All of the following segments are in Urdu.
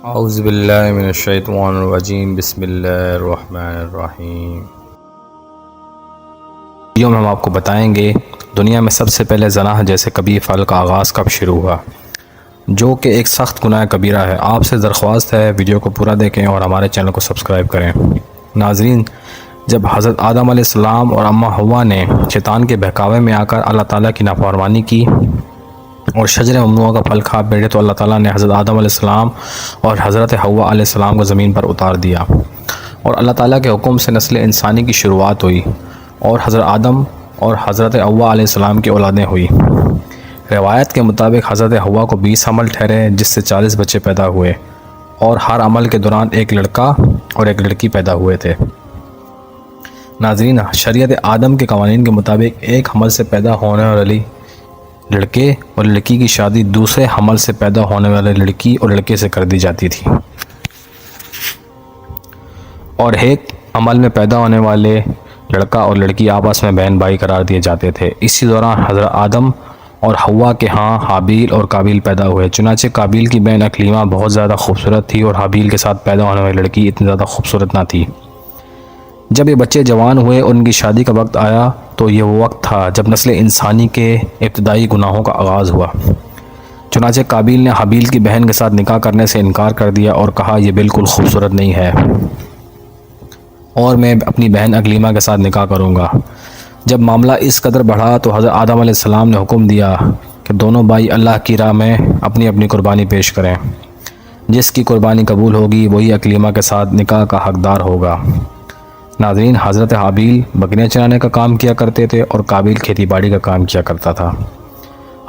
اعوذ باللہ من الشیطان الرجیم بسم اللہ الرحمن الرحیم۔ ویڈیو میں ہم آپ کو بتائیں گے دنیا میں سب سے پہلے زنا جیسے کبیر فعل کا آغاز کب شروع ہوا، جو کہ ایک سخت گناہ کبیرہ ہے۔ آپ سے درخواست ہے ویڈیو کو پورا دیکھیں اور ہمارے چینل کو سبسکرائب کریں۔ ناظرین، جب حضرت آدم علیہ السلام اور اماں حوا نے شیطان کے بہکاوے میں آ کر اللہ تعالیٰ کی نافرمانی کی اور شجر ممنوعہ کا پھل کھا بیٹھے تو اللہ تعالیٰ نے حضرت آدم علیہ السلام اور حضرت حوا علیہ السلام کو زمین پر اتار دیا اور اللہ تعالیٰ کے حکم سے نسل انسانی کی شروعات ہوئی اور حضرت آدم اور حضرت حوا علیہ السلام کی اولادیں ہوئی۔ روایت کے مطابق حضرت حوا کو 20 حمل ٹھہرے جس سے 40 بچے پیدا ہوئے اور ہر عمل کے دوران ایک لڑکا اور ایک لڑکی پیدا ہوئے تھے۔ ناظرین، شریعت آدم کے قوانین کے مطابق ایک حمل سے پیدا ہونے والی لڑکے اور لڑکی کی شادی دوسرے حمل سے پیدا ہونے والے لڑکی اور لڑکے سے کر دی جاتی تھی، اور ایک عمل میں پیدا ہونے والے لڑکا اور لڑکی آپس میں بہن بھائی قرار دیے جاتے تھے۔ اسی دوران حضرت آدم اور حوا کے ہاں حابیل اور قابیل پیدا ہوئے۔ چنانچہ قابیل کی بہن اکلیمہ بہت زیادہ خوبصورت تھی اور حابیل کے ساتھ پیدا ہونے والی لڑکی اتنی زیادہ خوبصورت نہ تھی۔ جب یہ بچے جوان ہوئے اور ان کی شادی کا وقت آیا تو یہ وہ وقت تھا جب نسل انسانی کے ابتدائی گناہوں کا آغاز ہوا۔ چنانچہ قابیل نے حابیل کی بہن کے ساتھ نکاح کرنے سے انکار کر دیا اور کہا یہ بالکل خوبصورت نہیں ہے اور میں اپنی بہن اکلیمہ کے ساتھ نکاح کروں گا۔ جب معاملہ اس قدر بڑھا تو حضرت آدم علیہ السلام نے حکم دیا کہ دونوں بھائی اللہ کی راہ میں اپنی اپنی قربانی پیش کریں۔ جس کی قربانی قبول ہوگی وہی اکلیمہ کے ساتھ نکاح کا حقدار ہوگا۔ ناظرین، حضرت حابیل بکریاں چرانے کا کام کیا کرتے تھے اور قابیل کھیتی باڑی کا کام کیا کرتا تھا۔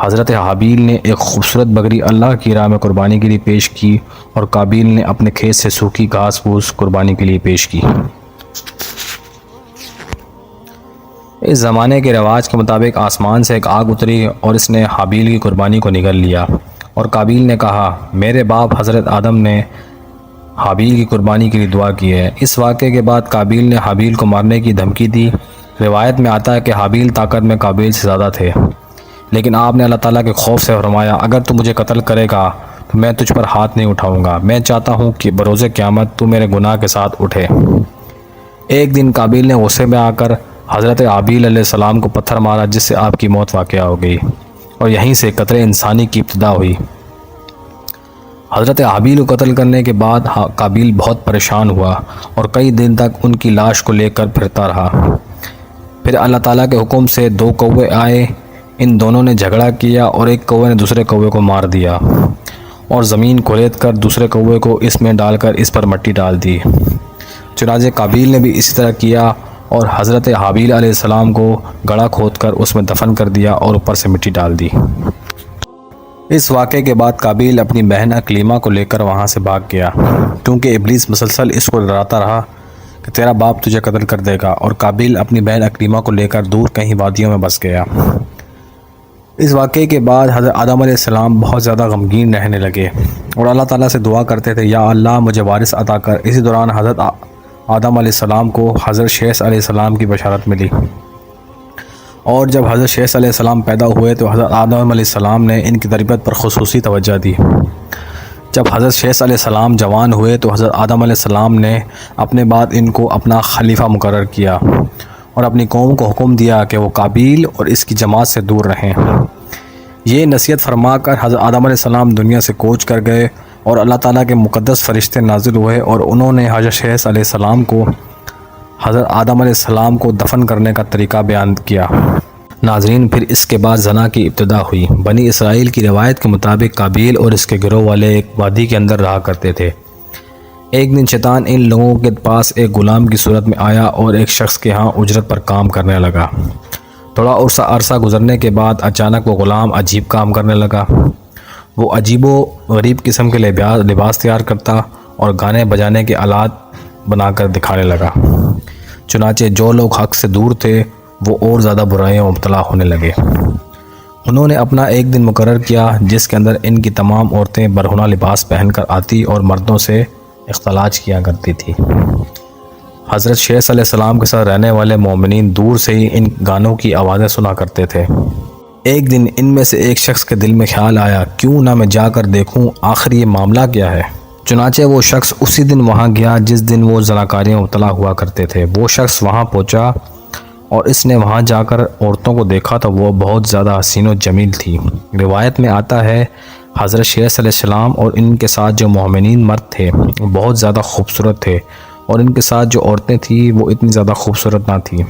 حضرت حابیل نے ایک خوبصورت بکری اللہ کی راہ میں قربانی کے لیے پیش کی اور قابیل نے اپنے کھیت سے سوکھی گھاس پھوس قربانی کے لیے پیش کی۔ اس زمانے کے رواج کے مطابق آسمان سے ایک آگ اتری اور اس نے حابیل کی قربانی کو نگل لیا، اور قابیل نے کہا میرے باپ حضرت آدم نے حابیل کی قربانی کے لیے دعا کی ہے۔ اس واقعے کے بعد قابیل نے حابیل کو مارنے کی دھمکی دی۔ روایت میں آتا ہے کہ حابیل طاقت میں قابیل سے زیادہ تھے، لیکن آپ نے اللہ تعالیٰ کے خوف سے فرمایا اگر تو مجھے قتل کرے گا تو میں تجھ پر ہاتھ نہیں اٹھاؤں گا، میں چاہتا ہوں کہ بروز قیامت تو میرے گناہ کے ساتھ اٹھے۔ ایک دن قابیل نے غصے میں آ کر حضرت حابیل علیہ السلام کو پتھر مارا جس سے آپ کی موت واقع ہو گئی اور یہیں سے قتل انسانی کی ابتدا ہوئی۔ حضرت حابیل کو قتل کرنے کے بعد قابیل بہت پریشان ہوا اور کئی دن تک ان کی لاش کو لے کر پھرتا رہا۔ پھر اللہ تعالیٰ کے حکم سے 2 کوے آئے، ان دونوں نے جھگڑا کیا اور ایک کوے نے دوسرے کوے کو مار دیا اور زمین کھود کر دوسرے کوے کو اس میں ڈال کر اس پر مٹی ڈال دی۔ چنانچہ قابیل نے بھی اسی طرح کیا اور حضرت حابیل علیہ السلام کو گڑھا کھود کر اس میں دفن کر دیا اور اوپر سے مٹی ڈال دی۔ اس واقعے کے بعد قابیل اپنی بہن اکلیمہ کو لے کر وہاں سے بھاگ گیا، کیونکہ ابلیس مسلسل اس کو ڈراتا رہا کہ تیرا باپ تجھے قتل کر دے گا، اور قابیل اپنی بہن اکلیمہ کو لے کر دور کہیں وادیوں میں بس گیا۔ اس واقعے کے بعد حضرت آدم علیہ السلام بہت زیادہ غمگین رہنے لگے اور اللہ تعالیٰ سے دعا کرتے تھے یا اللہ مجھے وارث عطا کر۔ اسی دوران حضرت آدم علیہ السلام کو حضرت شیث علیہ السلام کی بشارت ملی، اور جب حضرت شیث علیہ السلام پیدا ہوئے تو حضرت آدم علیہ السلام نے ان کی تربیت پر خصوصی توجہ دی۔ جب حضرت شیث علیہ السلام جوان ہوئے تو حضرت آدم علیہ السلام نے اپنے بعد ان کو اپنا خلیفہ مقرر کیا اور اپنی قوم کو حکم دیا کہ وہ قابیل اور اس کی جماعت سے دور رہیں۔ یہ نصیحت فرما کر حضرت آدم علیہ السلام دنیا سے کوچ کر گئے اور اللہ تعالیٰ کے مقدس فرشتے نازل ہوئے اور انہوں نے حضرت شیث علیہ السلام کو حضرت آدم علیہ السلام کو دفن کرنے کا طریقہ بیان کیا۔ ناظرین، پھر اس کے بعد زنا کی ابتدا ہوئی۔ بنی اسرائیل کی روایت کے مطابق قابیل اور اس کے گروہ والے ایک وادی کے اندر رہا کرتے تھے۔ ایک دن شیطان ان لوگوں کے پاس ایک غلام کی صورت میں آیا اور ایک شخص کے ہاں اجرت پر کام کرنے لگا۔ تھوڑا عرصہ گزرنے کے بعد اچانک وہ غلام عجیب کام کرنے لگا۔ وہ عجیب و غریب قسم کے لباس تیار کرتا اور گانے بجانے کے آلات بنا کر دکھانے لگا۔ چنانچہ جو لوگ حق سے دور تھے وہ اور زیادہ برائیوں میں مبتلا ہونے لگے۔ انہوں نے اپنا ایک دن مقرر کیا جس کے اندر ان کی تمام عورتیں برہنہ لباس پہن کر آتی اور مردوں سے اختلاط کیا کرتی تھی۔ حضرت شیث علیہ السلام کے ساتھ رہنے والے مومنین دور سے ہی ان گانوں کی آوازیں سنا کرتے تھے۔ ایک دن ان میں سے ایک شخص کے دل میں خیال آیا کیوں نہ میں جا کر دیکھوں آخر یہ معاملہ کیا ہے۔ چنانچہ وہ شخص اسی دن وہاں گیا جس دن وہ زناکاری میں مبتلا ہوا کرتے تھے۔ وہ شخص وہاں پہنچا اور اس نے وہاں جا کر عورتوں کو دیکھا تو وہ بہت زیادہ حسین و جمیل تھی۔ روایت میں آتا ہے حضرت شیس علیہ السلام اور ان کے ساتھ جو مومنین مرد تھے وہ بہت زیادہ خوبصورت تھے، اور ان کے ساتھ جو عورتیں تھیں وہ اتنی زیادہ خوبصورت نہ تھیں،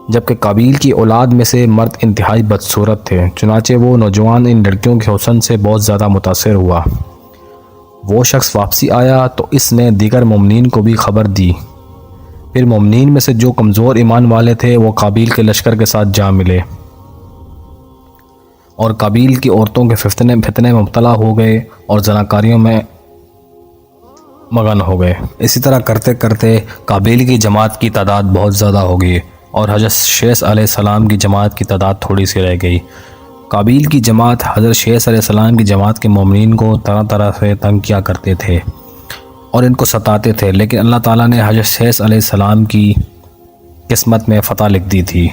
جبکہ قابیل کی اولاد میں سے مرد انتہائی بدصورت تھے۔ چنانچہ وہ نوجوان ان لڑکیوں کے حسن سے بہت زیادہ متاثر ہوا۔ وہ شخص واپسی آیا تو اس نے دیگر مومنین کو بھی خبر دی۔ پھر مومنین میں سے جو کمزور ایمان والے تھے وہ قابیل کے لشکر کے ساتھ جا ملے اور قابیل کی عورتوں کے فتنے میں مبتلا ہو گئے اور زناکاریوں میں مگن ہو گئے۔ اسی طرح کرتے کرتے قابیل کی جماعت کی تعداد بہت زیادہ ہو گئی اور حضرت شیس علیہ السلام کی جماعت کی تعداد تھوڑی سی رہ گئی۔ قابیل کی جماعت حضرت شیس علیہ السلام کی جماعت کے مومنین کو طرح طرح سے تنگ کیا کرتے تھے اور ان کو ستاتے تھے، لیکن اللہ تعالیٰ نے حضرت شیس علیہ السلام کی قسمت میں فتح لکھ دی تھی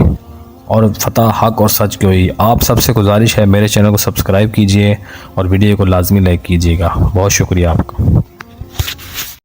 اور فتح حق اور سچ کی ہوئی۔ آپ سب سے گزارش ہے میرے چینل کو سبسکرائب کیجئے اور ویڈیو کو لازمی لائک کیجئے گا۔ بہت شکریہ آپ کا۔